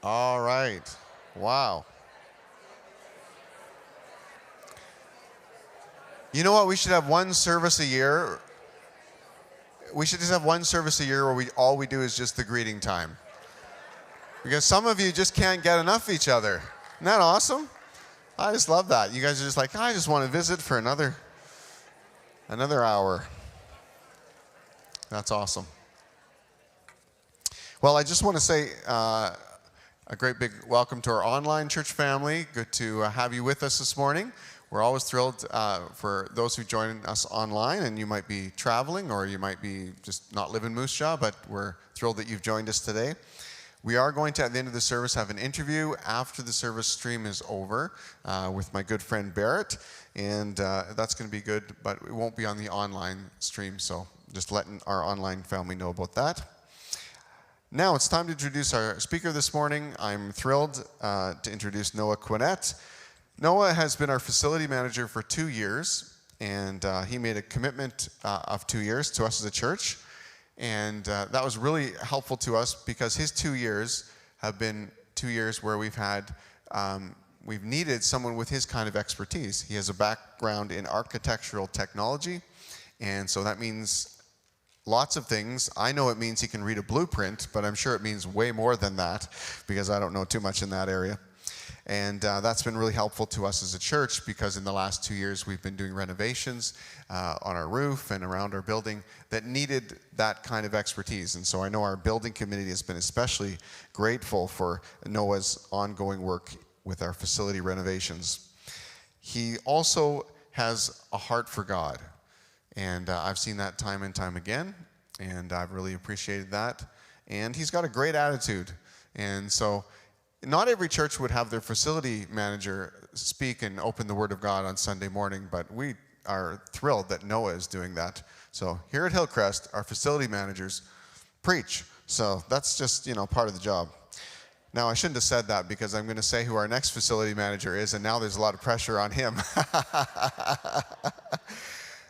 All right. Wow. You know what? We should have one service a year. We should just have one service a year where all we do is just the greeting time. Because some of you just can't get enough of each other. Isn't that awesome? I just love that. You guys are just like, I just want to visit for another hour. That's awesome. Well, I just want to say a great big welcome to our online church family. Good to have you with us this morning. We're always thrilled for those who join us online, and you might be traveling or you might be just not live in Moose Jaw, but we're thrilled that you've joined us today. We are going to, at the end of the service, have an interview after the service stream is over with my good friend Barrett, and that's going to be good, but it won't be on the online stream, so just letting our online family know about that. Now it's time to introduce our speaker this morning. I'm thrilled to introduce Noah Quinnett. Noah has been our facility manager for 2 years, and he made a commitment of 2 years to us as a church. And that was really helpful to us because his 2 years have been 2 years where we've needed someone with his kind of expertise. He has a background in architectural technology, and so that means lots of things. I know it means he can read a blueprint, but I'm sure it means way more than that because I don't know too much in that area. And that's been really helpful to us as a church because in the last 2 years we've been doing renovations on our roof and around our building that needed that kind of expertise. And so I know our building committee has been especially grateful for Noah's ongoing work with our facility renovations. He also has a heart for God. And I've seen that time and time again, and I've really appreciated that. And he's got a great attitude. And so not every church would have their facility manager speak and open the Word of God on Sunday morning, but we are thrilled that Noah is doing that. So here at Hillcrest, our facility managers preach. So that's just, part of the job. Now, I shouldn't have said that because I'm going to say who our next facility manager is, and now there's a lot of pressure on him.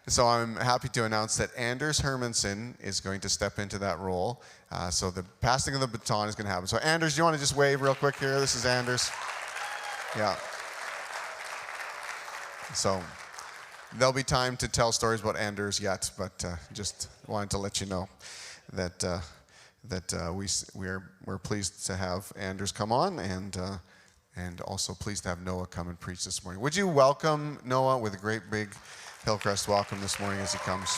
So I'm happy to announce that Anders Hermanson is going to step into that role. So the passing of the baton is going to happen. So Anders, do you want to just wave real quick here? This is Anders. Yeah. So there'll be time to tell stories about Anders yet, but just wanted to let you know that we're pleased to have Anders come on and also pleased to have Noah come and preach this morning. Would you welcome Noah with a great big Hillcrest welcome this morning as he comes.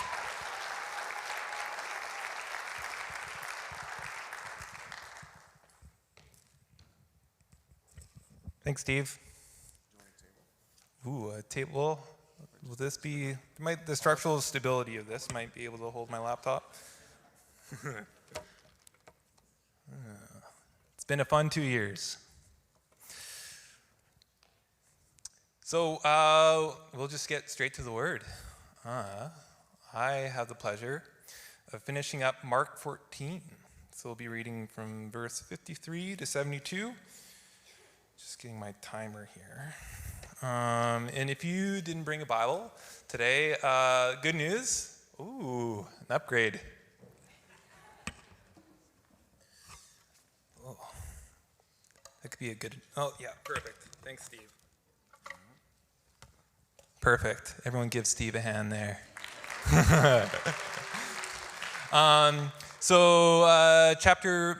Thanks, Steve. Ooh, a table. Will this be, the structural stability of this might be able to hold my laptop. It's been a fun 2 years. So we'll just get straight to the word. I have the pleasure of finishing up Mark 14. So we'll be reading from verse 53 to 72. Just getting my timer here. And if you didn't bring a Bible today, good news. Ooh, an upgrade. Oh, that could be a good, oh yeah, perfect. Thanks, Steve. Perfect. Everyone give Steve a hand there.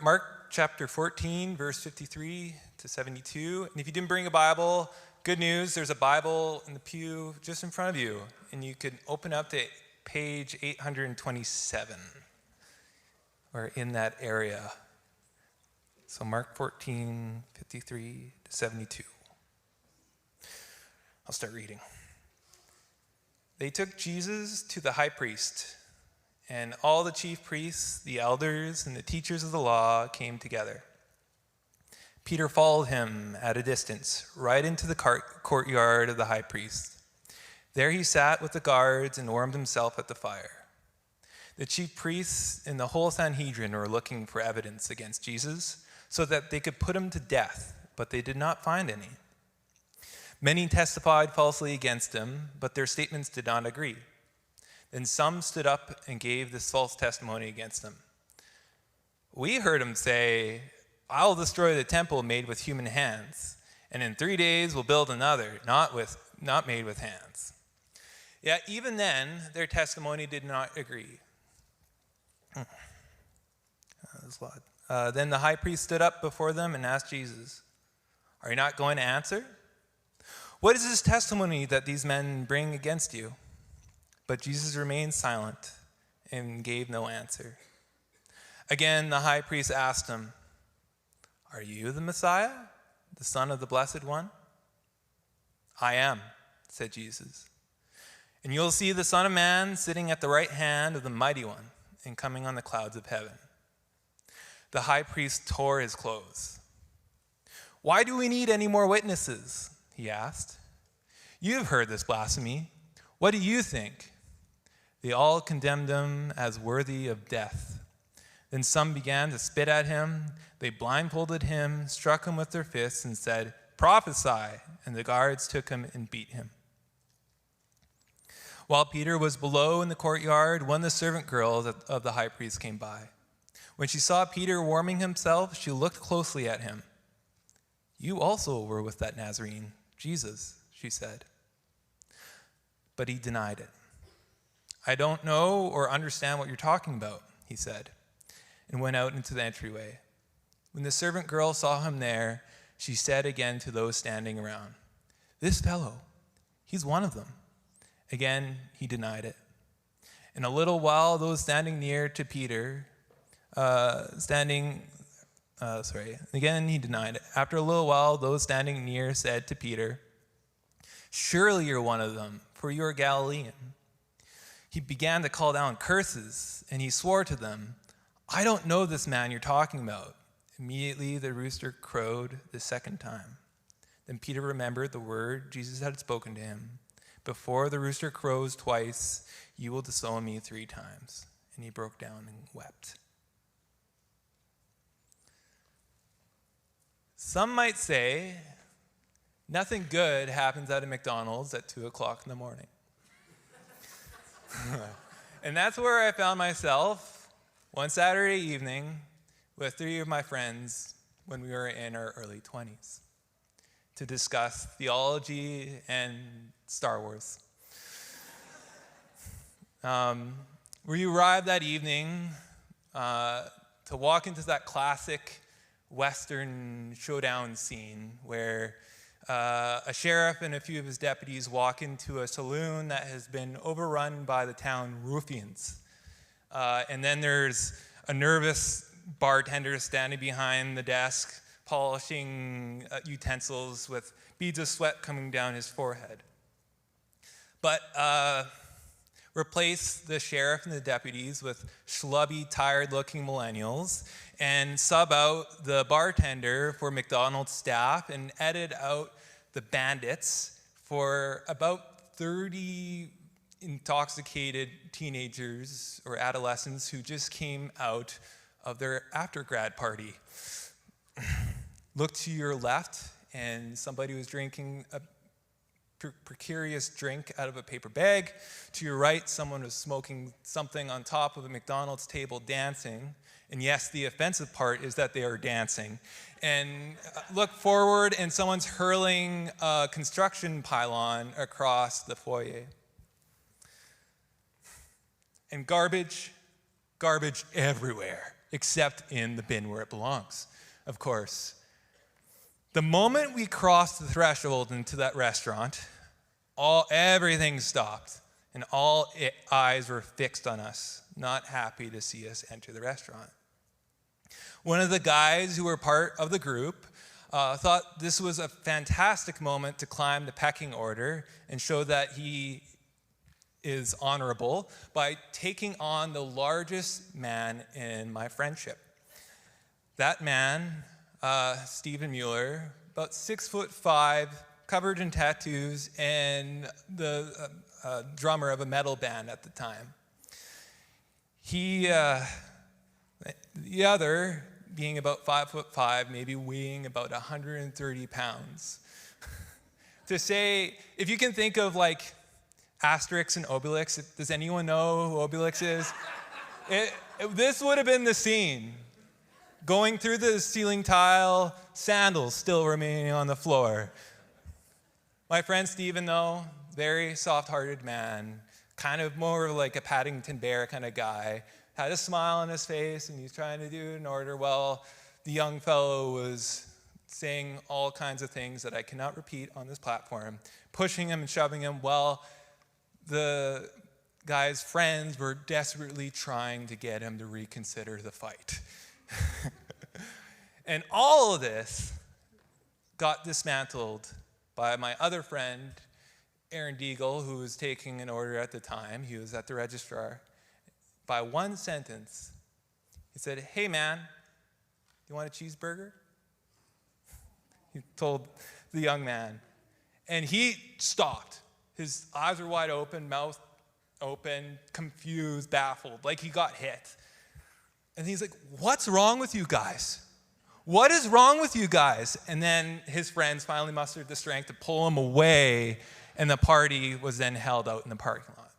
Mark chapter 14, verse 53 to 72. And if you didn't bring a Bible, good news, there's a Bible in the pew just in front of you. And you could open up to page 827, or in that area. So Mark 14, 53 to 72. I'll start reading. They took Jesus to the high priest, and all the chief priests, the elders, and the teachers of the law came together. Peter followed him at a distance, right into the courtyard of the high priest. There he sat with the guards and warmed himself at the fire. The chief priests and the whole Sanhedrin were looking for evidence against Jesus so that they could put him to death, but they did not find any. Many testified falsely against him, but their statements did not agree. Then some stood up and gave this false testimony against him. We heard him say, I'll destroy the temple made with human hands, and in 3 days we'll build another, not made with hands." Yet even then, their testimony did not agree. Then the high priest stood up before them and asked Jesus, "Are you not going to answer? What is this testimony that these men bring against you?" But Jesus remained silent and gave no answer. Again, the high priest asked him, "Are you the Messiah, the Son of the Blessed One?" "I am," said Jesus. "And you'll see the Son of Man sitting at the right hand of the Mighty One and coming on the clouds of heaven." The high priest tore his clothes. "Why do we need any more witnesses?" he asked. "You've heard this blasphemy. What do you think?" They all condemned him as worthy of death. Then some began to spit at him. They blindfolded him, struck him with their fists, and said, "Prophesy!" And the guards took him and beat him. While Peter was below in the courtyard, one of the servant girls of the high priest came by. When she saw Peter warming himself, she looked closely at him. "You also were with that Nazarene, Jesus," she said. But he denied it. "I don't know or understand what you're talking about," he said, and went out into the entryway. When the servant girl saw him there, she said again to those standing around, "This fellow, he's one of them." Again, he denied it. In a little while, those standing near to Peter, again he denied it. After a little while, those standing near said to Peter, "Surely you're one of them, for you're Galilean." He began to call down curses, and he swore to them, "I don't know this man you're talking about." Immediately the rooster crowed the second time. Then Peter remembered the word Jesus had spoken to him. "Before the rooster crows twice, you will disown me 3 times." And he broke down and wept. Some might say nothing good happens at a McDonald's at 2:00 in the morning. And that's where I found myself one Saturday evening with 3 of my friends when we were in our early 20s to discuss theology and Star Wars. We arrived that evening to walk into that classic Western showdown scene where a sheriff and a few of his deputies walk into a saloon that has been overrun by the town ruffians. And then there's a nervous bartender standing behind the desk, polishing utensils with beads of sweat coming down his forehead. But replace the sheriff and the deputies with schlubby, tired-looking millennials, and sub out the bartender for McDonald's staff, and edit out the bandits for about 30 intoxicated teenagers or adolescents who just came out of their after-grad party. Look to your left, and somebody was drinking a precarious drink out of a paper bag. To your right, someone was smoking something on top of a McDonald's table, dancing. And yes, the offensive part is that they are dancing. And look forward, and someone's hurling a construction pylon across the foyer. And garbage everywhere, except in the bin where it belongs, of course. The moment we crossed the threshold into that restaurant, everything stopped, and all eyes were fixed on us, not happy to see us enter the restaurant. One of the guys who were part of the group thought this was a fantastic moment to climb the pecking order and show that he is honorable by taking on the largest man in my friendship. That man, Stephen Mueller, about 6'5", covered in tattoos, and the drummer of a metal band at the time. The other, being about 5'5", maybe weighing about 130 pounds. To say, if you can think of like Asterix and Obelix, does anyone know who Obelix is? This would have been the scene. Going through the ceiling tile, sandals still remaining on the floor. My friend Stephen, though, very soft-hearted man, kind of more like a Paddington Bear kind of guy, had a smile on his face, and he's trying to do it in order. Well, the young fellow was saying all kinds of things that I cannot repeat on this platform, pushing him and shoving him, while the guy's friends were desperately trying to get him to reconsider the fight. And all of this got dismantled by my other friend, Aaron Deagle, who was taking an order at the time. He was at the registrar. By one sentence, he said, "Hey, man, you want a cheeseburger?" He told the young man. And he stopped. His eyes were wide open, mouth open, confused, baffled, like he got hit. And he's like, "What's wrong with you guys? What is wrong with you guys?" And then his friends finally mustered the strength to pull him away, and the party was then held out in the parking lot.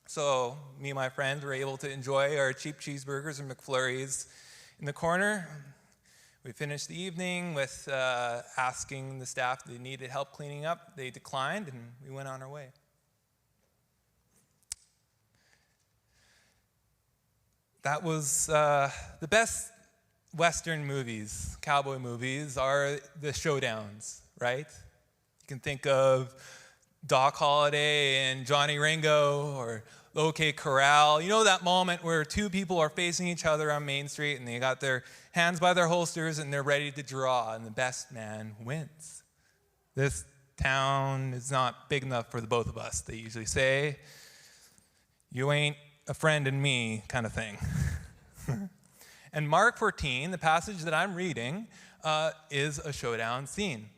So me and my friends were able to enjoy our cheap cheeseburgers and McFlurries in the corner. We finished the evening with asking the staff if they needed help cleaning up. They declined, and we went on our way. That was the best Western movies, cowboy movies, are the showdowns, right? You can think of Doc Holliday and Johnny Ringo, or OK Corral. You know that moment where two people are facing each other on Main Street, and they got their hands by their holsters, and they're ready to draw, and the best man wins. This town is not big enough for the both of us, they usually say. You ain't a friend in me, kind of thing. And Mark 14, the passage that I'm reading, is a showdown scene.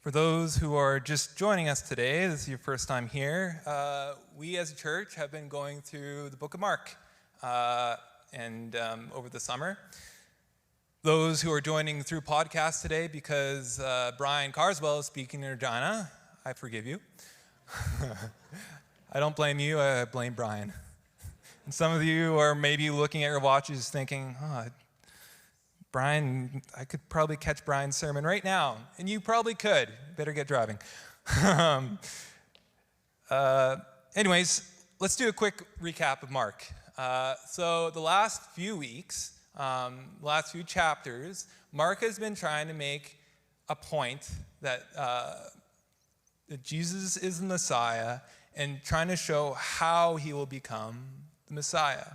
For those who are just joining us today, this is your first time here, we as a church have been going through the book of Mark over the summer. Those who are joining through podcast today because Brian Carswell is speaking in Regina, I forgive you. I don't blame you, I blame Brian. And some of you are maybe looking at your watches thinking, Brian, I could probably catch Brian's sermon right now. And you probably could. Better get driving. Anyways, let's do a quick recap of Mark. So the last few weeks, last few chapters, Mark has been trying to make a point that Jesus is the Messiah, and trying to show how he will become the Messiah.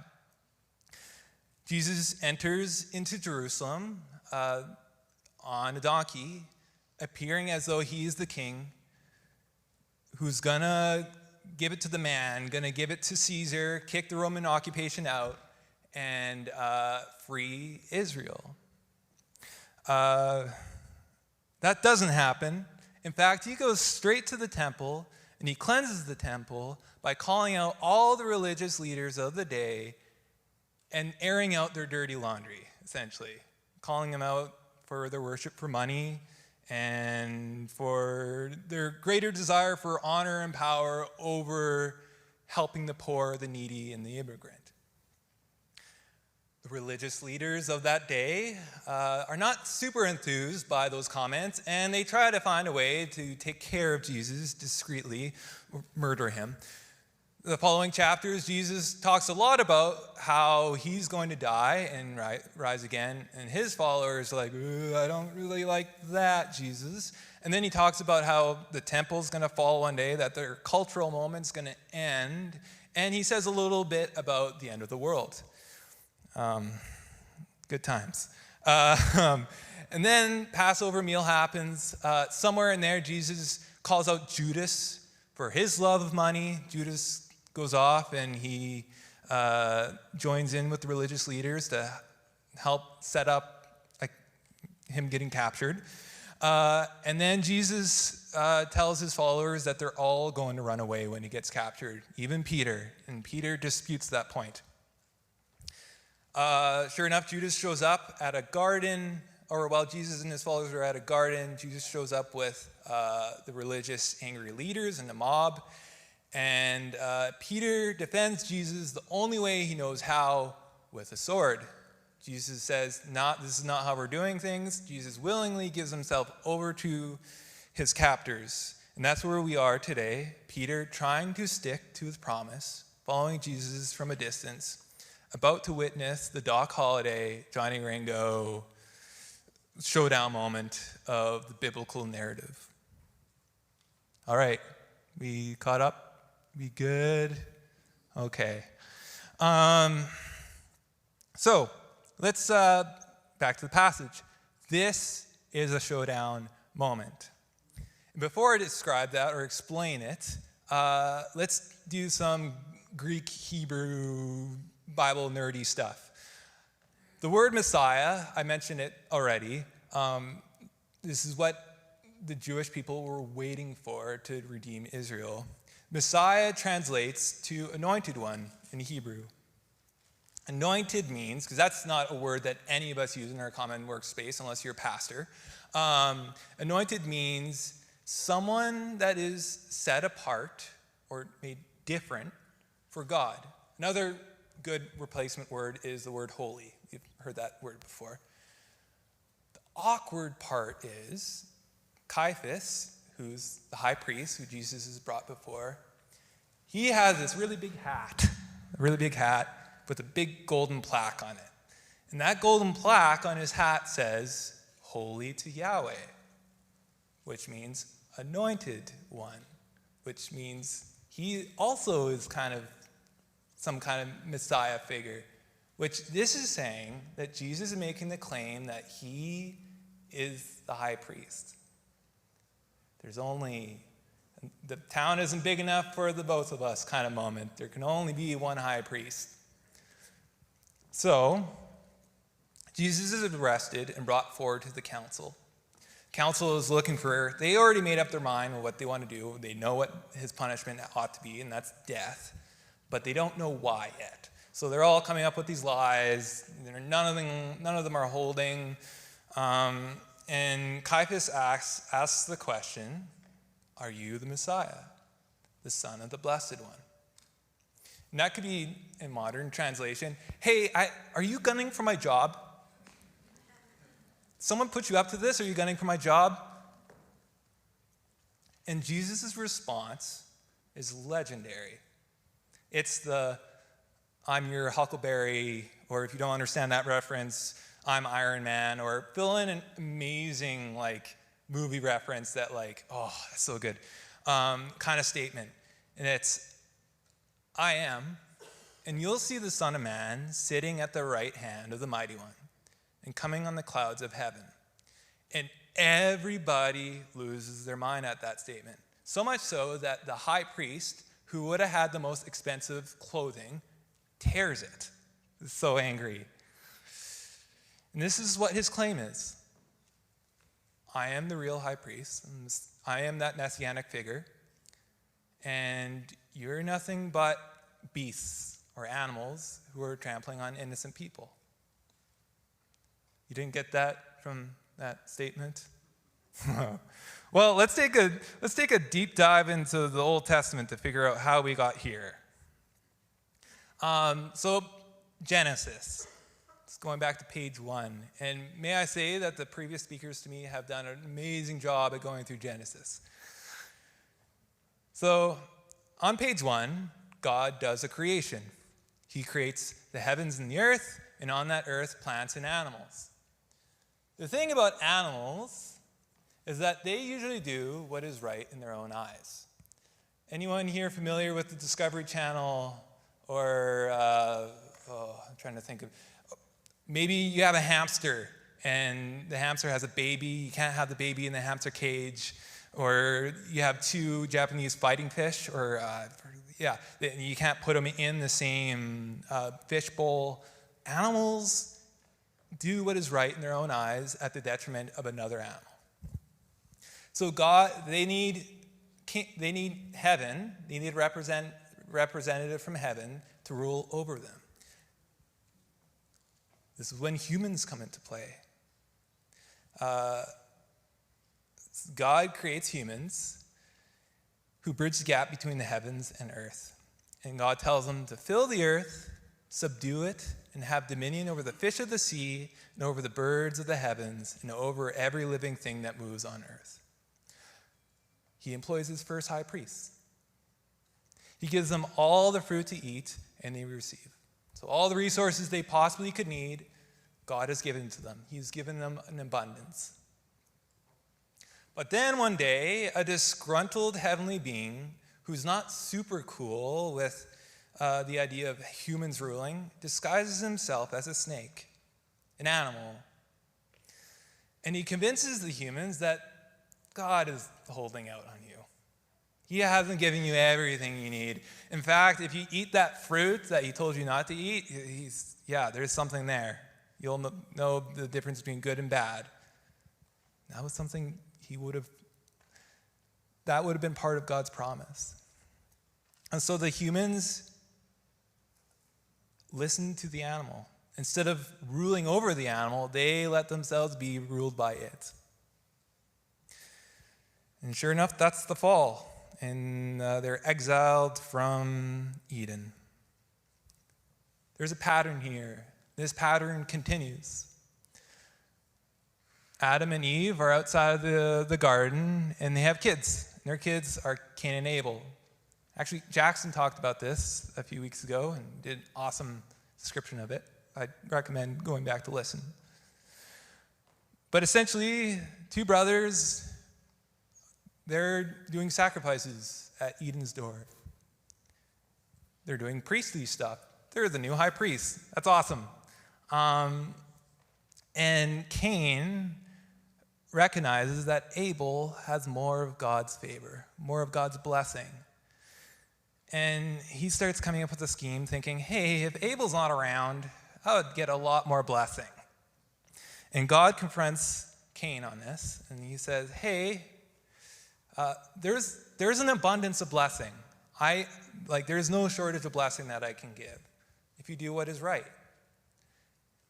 Jesus enters into Jerusalem on a donkey, appearing as though he is the king who's gonna give it to the man, gonna give it to Caesar, kick the Roman occupation out, and free Israel. That doesn't happen. In fact, he goes straight to the temple, and he cleanses the temple by calling out all the religious leaders of the day and airing out their dirty laundry, essentially. Calling them out for their worship for money and for their greater desire for honor and power over helping the poor, the needy, and the immigrant. The religious leaders of that day are not super enthused by those comments, and they try to find a way to take care of Jesus discreetly, or murder him. The following chapters, Jesus talks a lot about how he's going to die and rise again, and his followers are like, I don't really like that, Jesus. And then he talks about how the temple's going to fall one day, that their cultural moment's going to end, and he says a little bit about the end of the world. Good times. And then Passover meal happens. Somewhere in there, Jesus calls out Judas for his love of money. Judas goes off and he joins in with the religious leaders to help set up him getting captured. And then Jesus tells his followers that they're all going to run away when he gets captured, even Peter. And Peter disputes that point. Sure enough, Judas shows up at a garden, or while Jesus and his followers are at a garden, Jesus shows up with the religious angry leaders and the mob. And Peter defends Jesus the only way he knows how, with a sword. Jesus says, this is not how we're doing things. Jesus willingly gives himself over to his captors. And that's where we are today. Peter trying to stick to his promise, following Jesus from a distance, about to witness the Doc Holliday, Johnny Ringo showdown moment of the biblical narrative. All right, we caught up? We good? Okay. So let's back to the passage. This is a showdown moment. Before I describe that or explain it, let's do some Greek, Hebrew, Bible nerdy stuff. The word Messiah, I mentioned it already. This is what the Jewish people were waiting for to redeem Israel. Messiah translates to anointed one in Hebrew. Anointed means, because that's not a word that any of us use in our common workspace unless you're a pastor. Anointed means someone that is set apart or made different for God. Another good replacement word is the word holy. You've heard that word before. The awkward part is Caiaphas, who's the high priest who Jesus has brought before, he has this really big hat with a big golden plaque on it. And that golden plaque on his hat says, Holy to Yahweh, which means anointed one, which means he also is some kind of Messiah figure, which this is saying that Jesus is making the claim that he is the high priest. The town isn't big enough for the both of us kind of moment. There can only be one high priest. So, Jesus is arrested and brought forward to the council. Council is they already made up their mind on what they want to do. They know what his punishment ought to be, and that's death. But they don't know why yet. So they're all coming up with these lies. None of them are holding. And Caiaphas asks the question, are you the Messiah, the Son of the Blessed One? And that could be, in modern translation, hey, are you gunning for my job? Someone put you up to this? Are you gunning for my job? And Jesus' response is legendary. It's the, I'm your Huckleberry, or if you don't understand that reference, I'm Iron Man, or fill in an amazing movie reference that oh, that's so good, kind of statement. And it's, I am, and you'll see the Son of Man sitting at the right hand of the Mighty One and coming on the clouds of heaven. And everybody loses their mind at that statement. So much so that the high priest, who would have had the most expensive clothing, tears it. He's so angry. And this is what his claim is. I am the real high priest. I am that messianic figure. And you're nothing but beasts or animals who are trampling on innocent people. You didn't get that from that statement? Well, let's take a deep dive into the Old Testament to figure out how we got here. So Genesis. It's going back to page 1. And may I say that the previous speakers to me have done an amazing job at going through Genesis. So on page 1, God does a creation. He creates the heavens and the earth, and on that earth, plants and animals. The thing about animals is that they usually do what is right in their own eyes. Anyone here familiar with the Discovery Channel or, I'm trying to think of, maybe you have a hamster and the hamster has a baby. You can't have the baby in the hamster cage. Or you have two Japanese fighting fish, you can't put them in the same fish bowl. Animals do what is right in their own eyes at the detriment of another animal. So God, they need heaven, they need a representative from heaven to rule over them. This is when humans come into play. God creates humans who bridge the gap between the heavens and earth. And God tells them to fill the earth subdue it, and have dominion over the fish of the sea, and over the birds of the heavens, and over every living thing that moves on earth. He employs his first high priests. He gives them all the fruit to eat, and they receive. So all the resources they possibly could need, God has given to them. He's given them an abundance. But then one day, a disgruntled heavenly being, who's not super cool with the idea of humans ruling, disguises himself as a snake, an animal. And he convinces the humans that God is holding out on you. He hasn't given you everything you need. In fact, if you eat that fruit that he told you not to eat, there's something there. You'll know the difference between good and bad. That was something that would have been part of God's promise. And so the humans listened to the animal. Instead of ruling over the animal, they let themselves be ruled by it. And sure enough, that's the fall. And they're exiled from Eden. There's a pattern here. This pattern continues. Adam and Eve are outside of the garden, and they have kids. And their kids are Cain and Abel. Actually, Jackson talked about this a few weeks ago and did an awesome description of it. I'd recommend going back to listen. But essentially, two brothers, they're doing sacrifices at Eden's door. They're doing priestly stuff. They're the new high priest. That's awesome. And Cain recognizes that Abel has more of God's favor, more of God's blessing. And he starts coming up with a scheme thinking, hey, if Abel's not around, I would get a lot more blessing. And God confronts Cain on this, and he says, hey, there's an abundance of blessing. There's no shortage of blessing that I can give if you do what is right.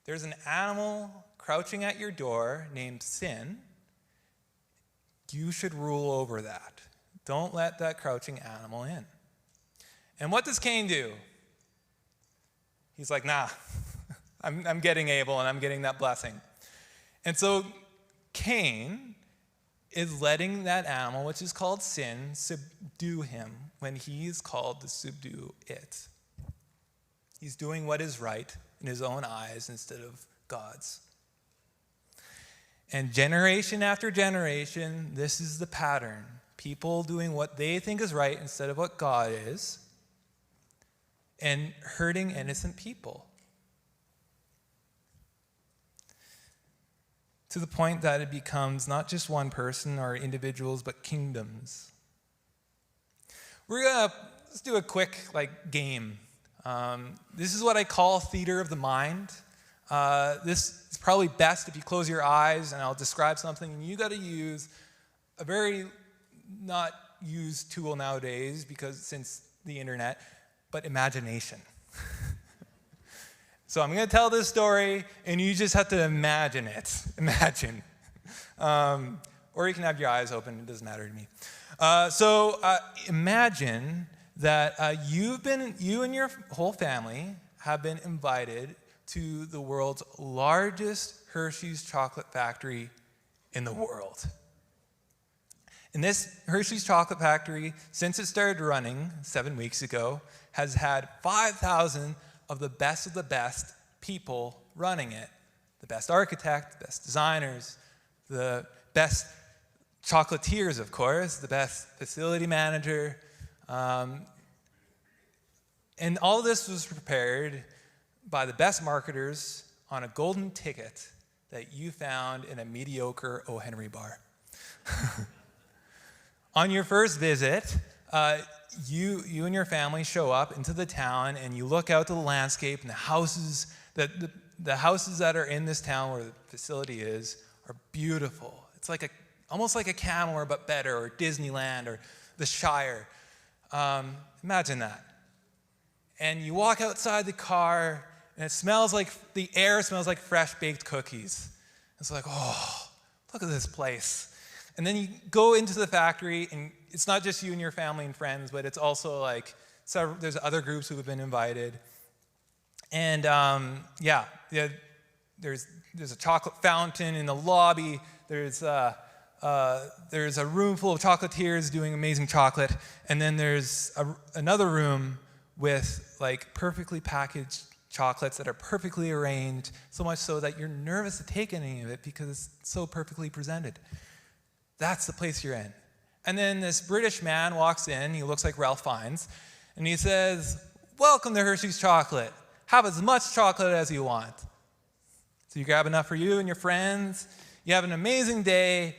There's an animal crouching at your door named sin. You should rule over that. Don't let that crouching animal in. And what does Cain do? He's like, nah, I'm getting Abel and I'm getting that blessing. And so Cain is letting that animal, which is called sin, subdue him when he's called to subdue it. He's doing what is right in his own eyes instead of God's. And generation after generation, this is the pattern. People doing what they think is right instead of what God is, and hurting innocent people. To the point that it becomes not just one person or individuals, but kingdoms. Let's do a quick game. This is what I call theater of the mind. This is probably best if you close your eyes and I'll describe something, and you got to use a very not used tool nowadays because since the internet, but imagination. So I'm going to tell this story, and you just have to imagine it. Imagine. Or you can have your eyes open. It doesn't matter to me. Imagine that you and your whole family have been invited to the world's largest Hershey's chocolate factory in the world. And this Hershey's chocolate factory, since it started running 7 weeks ago, has had 5,000 of the best people running it. The best architect, the best designers, the best chocolatiers, of course, the best facility manager. And all this was prepared by the best marketers on a golden ticket that you found in a mediocre O. Henry bar. On your first visit, you and your family show up into the town, and you look out to the landscape, and the houses that are in this town where the facility is are beautiful. It's almost like a Canmore, but better, or Disneyland, or the Shire. Imagine that. And you walk outside the car, and the air smells like fresh baked cookies. It's like, oh, look at this place. And then you go into the factory, and it's not just you and your family and friends, but it's also there's other groups who have been invited. And there's a chocolate fountain in the lobby. There's a room full of chocolatiers doing amazing chocolate, and then there's another room with like perfectly packaged chocolates that are perfectly arranged, so much so that you're nervous to take any of it because it's so perfectly presented. That's the place you're in. And then this British man walks in, he looks like Ralph Fiennes, and he says, "Welcome to Hershey's Chocolate. Have as much chocolate as you want." So you grab enough for you and your friends, you have an amazing day,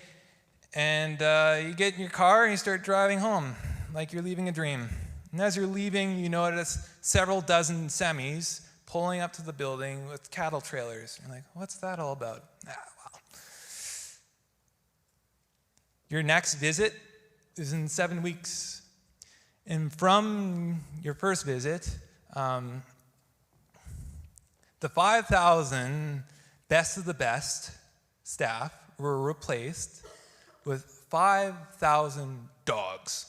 and you get in your car and you start driving home like you're leaving a dream. And as you're leaving, you notice several dozen semis pulling up to the building with cattle trailers. You're like, what's that all about? Well. Your next visit is in 7 weeks. And from your first visit, the 5,000 best of the best staff were replaced with 5,000 dogs.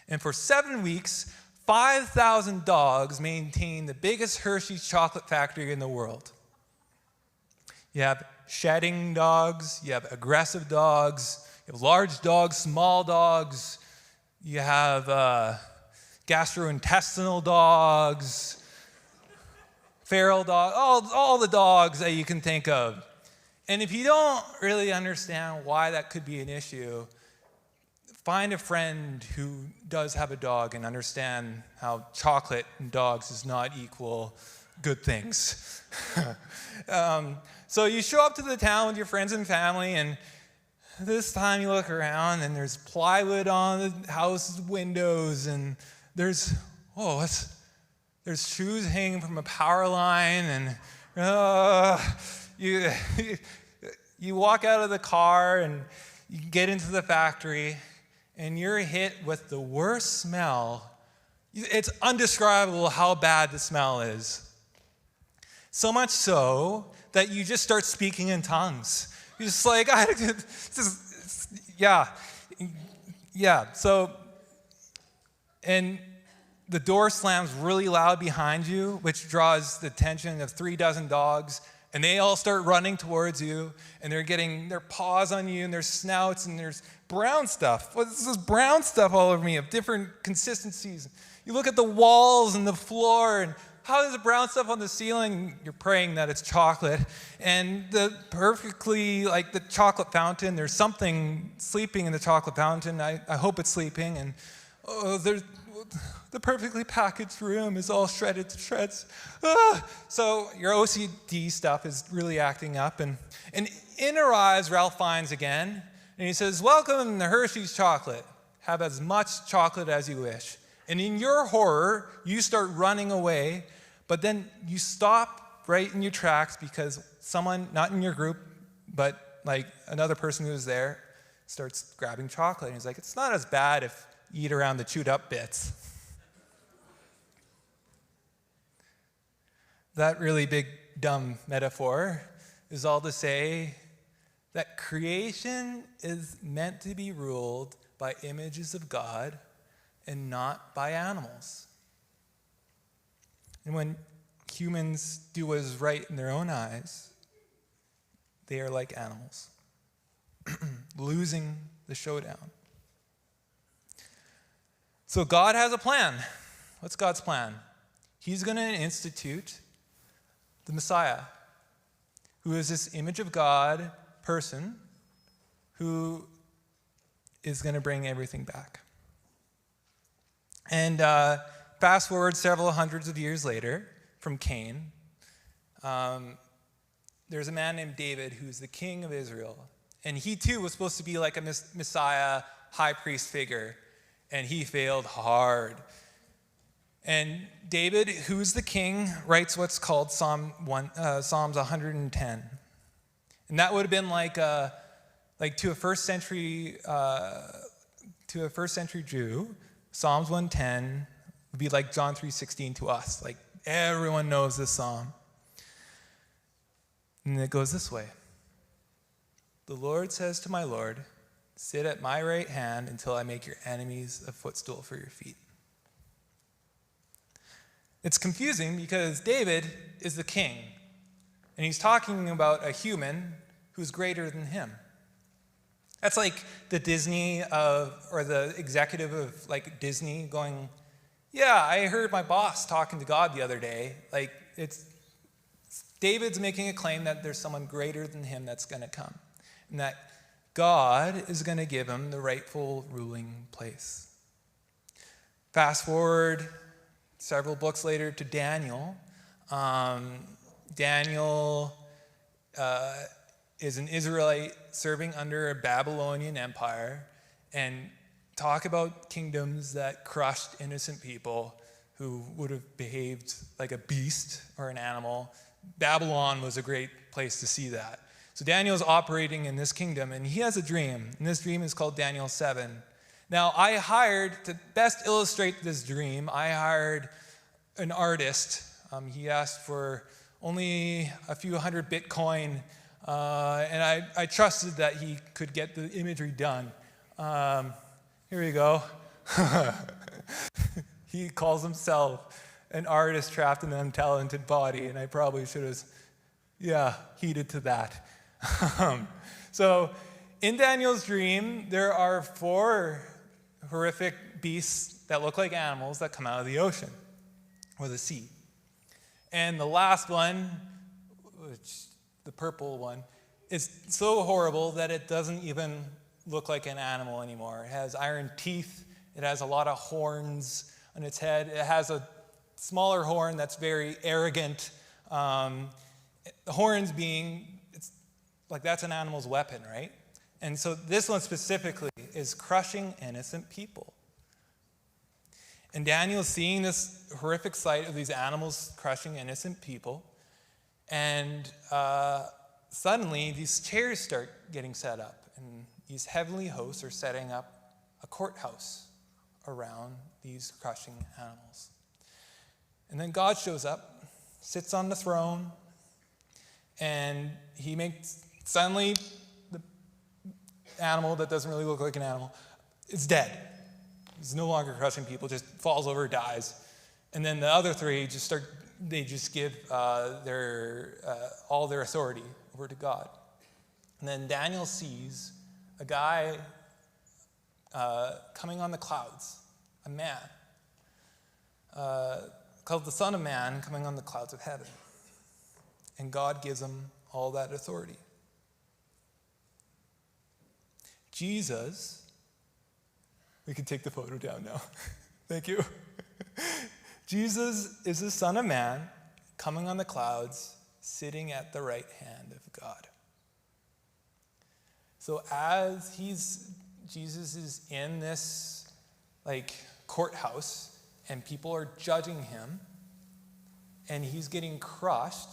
And for 7 weeks, 5,000 dogs maintain the biggest Hershey's chocolate factory in the world. You have shedding dogs, you have aggressive dogs, you have large dogs, small dogs, you have gastrointestinal dogs, feral dogs, all the dogs that you can think of. And if you don't really understand why that could be an issue, find a friend who does have a dog and understand how chocolate and dogs does not equal good things. So you show up to the town with your friends and family, and this time you look around and there's plywood on the house windows, and there's shoes hanging from a power line, and you walk out of the car and you get into the factory, and you're hit with the worst smell. It's undescribable how bad the smell is. So much so that you just start speaking in tongues. You're just like, So, and the door slams really loud behind you, which draws the attention of 36 dogs, and they all start running towards you, and they're getting their paws on you and their snouts, and there's brown stuff. This is brown stuff all over me of different consistencies. You look at the walls and the floor, and how is the brown stuff on the ceiling? You're praying that it's chocolate. And the chocolate fountain, there's something sleeping in the chocolate fountain. I hope it's sleeping. And the perfectly packaged room is all shredded to shreds. So your OCD stuff is really acting up. And in arrives Ralph Fiennes again. And he says, "Welcome to Hershey's Chocolate. Have as much chocolate as you wish." And in your horror, you start running away, but then you stop right in your tracks because someone, not in your group, but like another person who was there, starts grabbing chocolate. And he's like, "It's not as bad if you eat around the chewed up bits." That really big, dumb metaphor is all to say that creation is meant to be ruled by images of God and not by animals. And when humans do what is right in their own eyes, they are like animals, losing the showdown. So God has a plan. What's God's plan? He's going to institute the Messiah, who is this image of God person who is going to bring everything back. And fast forward several hundreds of years later from Cain, there's a man named David who's the king of Israel. And he too was supposed to be like a Messiah high priest figure, and he failed hard. And David, who's the king, writes what's called Psalms 110. And that would have been like to a first century Jew, Psalms 110 would be like John 3:16 to us. Like everyone knows this psalm. And it goes this way. "The Lord says to my Lord, sit at my right hand until I make your enemies a footstool for your feet." It's confusing because David is the king, and he's talking about a human who's greater than him. That's like the or the executive of like Disney going, yeah, I heard my boss talking to God the other day. Like, David's making a claim that there's someone greater than him that's going to come, and that God is going to give him the rightful ruling place. Fast forward several books later to Daniel. Daniel is an Israelite serving under a Babylonian empire, and talk about kingdoms that crushed innocent people who would have behaved like a beast or an animal. Babylon was a great place to see that. So Daniel's operating in this kingdom, and he has a dream, and this dream is called Daniel 7. Now, to best illustrate this dream, I hired an artist. He asked for only a few hundred Bitcoin, and I trusted that he could get the imagery done. Here we go. He calls himself an artist trapped in an untalented body, and I probably should have, heeded to that. So in Daniel's dream, there are 4 horrific beasts that look like animals that come out of the ocean or the sea. And the last one, the purple one, is so horrible that it doesn't even look like an animal anymore. It has iron teeth. It has a lot of horns on its head. It has a smaller horn that's very arrogant. The horns being, that's an animal's weapon, right? And so this one specifically is crushing innocent people. And Daniel's seeing this horrific sight of these animals crushing innocent people. And suddenly these chairs start getting set up. And these heavenly hosts are setting up a courthouse around these crushing animals. And then God shows up, sits on the throne, and he makes suddenly the animal that doesn't really look like an animal is dead. He's no longer crushing people, just falls over, dies. And then the other 3 just give all their authority over to God. And then Daniel sees a guy coming on the clouds, a man, called the Son of Man, coming on the clouds of heaven. And God gives him all that authority. Jesus, we can take the photo down now. Thank you. Jesus is the Son of Man coming on the clouds, sitting at the right hand of God. So as Jesus is in this courthouse and people are judging him and he's getting crushed,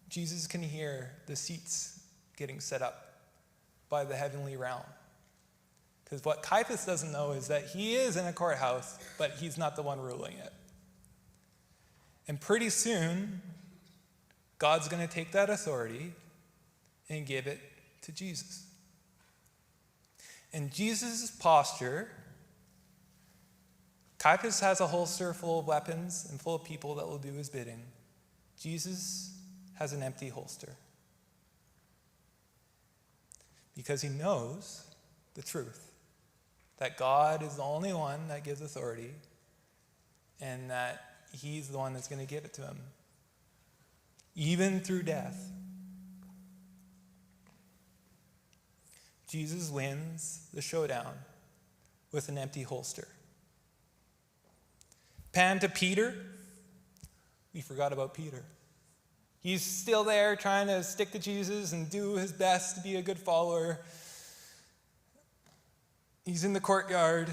Jesus can hear the seats getting set up by the heavenly realm. Because what Caiaphas doesn't know is that he is in a courthouse, but he's not the one ruling it. And pretty soon, God's going to take that authority and give it to Jesus. In Jesus' posture, Caiaphas has a holster full of weapons and full of people that will do his bidding. Jesus has an empty holster. Because he knows the truth. That God is the only one that gives authority, and that he's the one that's going to give it to him, even through death. Jesus wins the showdown with an empty holster. Pan to Peter. We forgot about Peter. He's still there trying to stick to Jesus and do his best to be a good follower. He's in the courtyard.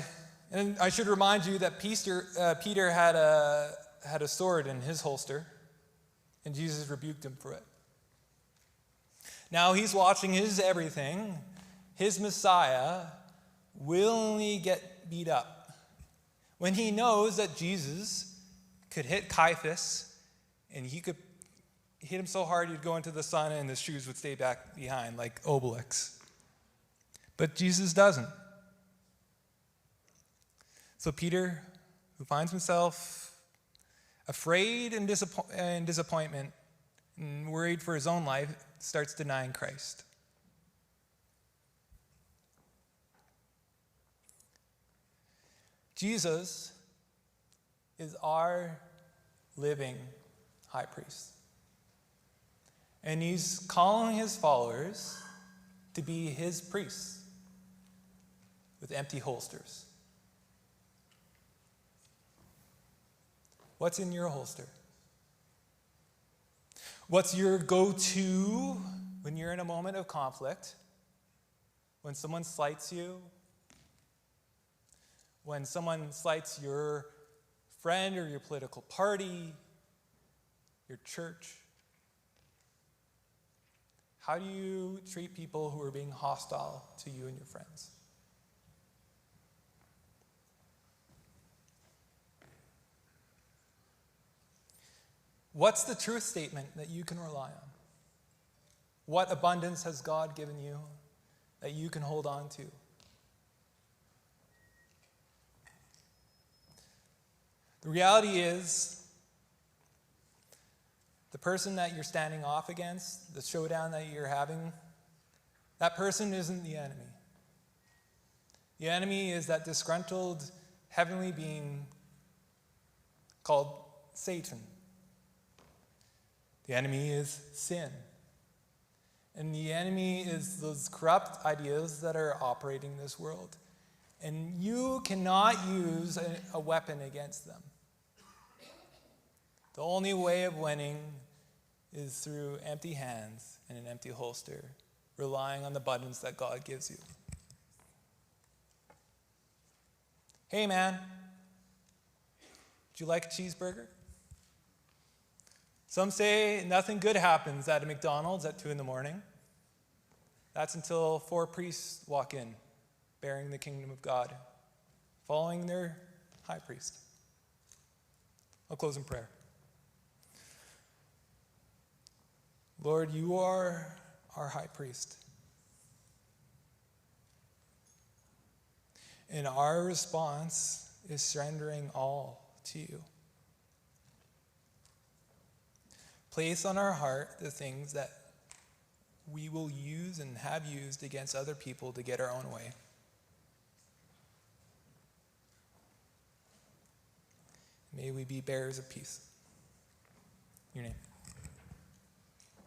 And I should remind you that Peter had a sword in his holster, and Jesus rebuked him for it. Now he's watching his everything, his Messiah, willingly get beat up. When he knows that Jesus could hit Caiaphas, and he could hit him so hard he'd go into the sun and his shoes would stay back behind like Obelix. But Jesus doesn't. So Peter, who finds himself afraid and disappointment and worried for his own life, starts denying Christ. Jesus is our living high priest. And he's calling his followers to be his priests with empty holsters. What's in your holster? What's your go-to when you're in a moment of conflict? When someone slights you? When someone slights your friend or your political party, your church? How do you treat people who are being hostile to you and your friends? What's the truth statement that you can rely on? What abundance has God given you that you can hold on to? The reality is, the person that you're standing off against, the showdown that you're having, that person isn't the enemy. The enemy is that disgruntled heavenly being called Satan. The enemy is sin. And the enemy is those corrupt ideas that are operating in this world. And you cannot use a weapon against them. The only way of winning is through empty hands and an empty holster, relying on the abundance that God gives you. Hey man, would you like a cheeseburger? Some say nothing good happens at a McDonald's at 2 a.m. That's until 4 priests walk in, bearing the kingdom of God, following their high priest. I'll close in prayer. Lord, you are our high priest. And our response is surrendering all to you. Place on our heart the things that we will use and have used against other people to get our own way. May we be bearers of peace. In your name.